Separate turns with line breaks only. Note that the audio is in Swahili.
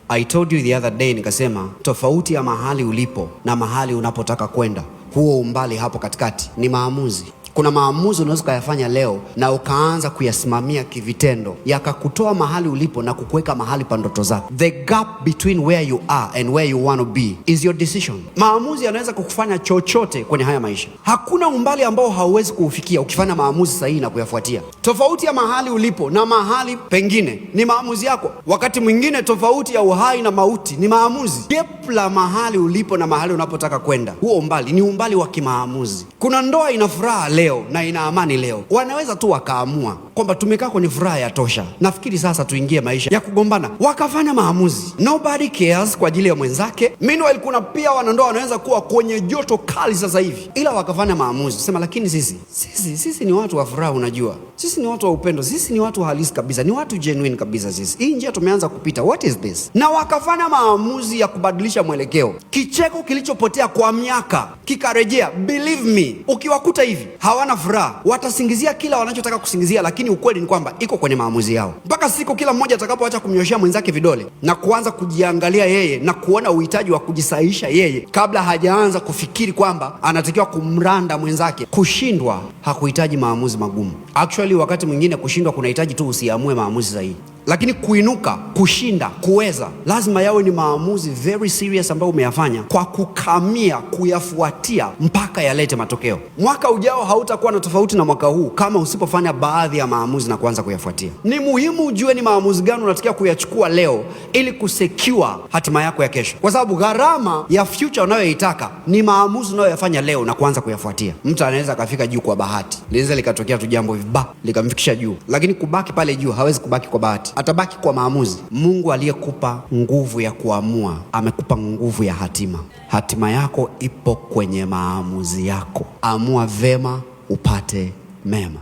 I told you the other day, nikasema tofauti ya mahali ulipo na mahali unapotaka kwenda, huo umbali hapo katikati ni maamuzi. Kuna maamuzi unaweza kuyafanya leo na ukaanza kuyasimamia kivitendo, yakakutoa mahali ulipo na kukuweka mahali pa ndoto zako. The gap between where you are and where you want to be is your decision. Maamuzi yanaweza kukufanya chochote kwenye haya maisha. Hakuna umbali ambao hauwezi kuufikia ukifanya maamuzi sahihi na kuyafuatia. Tofauti ya mahali ulipo na mahali pengine ni maamuzi yako. Wakati mwingine tofauti ya uhai na mauti ni maamuzi. Gap la mahali ulipo na mahali unapotaka kwenda, huo umbali ni umbali wa kimaamuzi. Kuna ndoa ina furaha leo na ina amani leo. Wanaweza tu wakaamua kwamba tumekaa kwenye furaha ya tosha, nafikiri sasa tuingie maisha ya kugombana. Wakafanya maamuzi. Nobody cares kwa ajili ya mwenzake. Meanwhile kuna pia wanandoa wanaweza kuwa kwenye joto kali sasa hivi, ila wakafanya maamuzi sema, lakini sisi ni watu wa furaha. Unajua sisi ni watu wa upendo, sisi ni watu halisi kabisa, ni watu genuine kabisa. Sisi hii njia tumeanza kupita, what is this? Na wakafanya maamuzi ya kubadilisha mwelekeo. Kicheko kilichopotea kwa miaka kikarejea. Believe me, ukiwakuta hivi hawana furaha, watasingizia kila wanachotaka kusingizia, lakini ukweli ni kwamba iko kwenye maamuzi yao. Mpaka siku kila mmoja atakapoacha kumnyoshia mwenzake vidole na kuanza kujiangalia yeye na kuona uhitaji wa kujisahihisha yeye kabla hajaanza kufikiri kwamba anatakiwa kumranda mwenzake. Kushindwa hakuhitaji maamuzi magumu. Actually wakati mwingine kushindwa kunahitaji tu usiamue maamuzi sahihi. Lakini kuinuka, kushinda, kuweza, lazima yawe ni maamuzi very serious ambayo umeyafanya kwa kukamia, kuyafuatia mpaka yalete matokeo. Mwaka ujao hautakuwa na tofauti na mwaka huu kama usipofanya baadhi ya maamuzi na kuanza kuyafuatia. Ni muhimu ujue ni maamuzi gani unatakiwa kuyachukua leo ili kusecure hatima yako ya kesho. Kwa sababu gharama ya future unayoitaka ni maamuzi unayoyafanya leo na kuanza kuyafuatia. Mtu anaweza akafika juu kwa bahati. Linaweza likatokea tu jambo vibaya likamfikisha juu. Lakini kubaki pale juu hawezi kubaki kwa bahati. Atabaki kwa maamuzi. Mungu aliyekupa nguvu ya kuamua amekupa nguvu ya hatima. Hatima yako ipo kwenye maamuzi yako. Amua vema upate mema.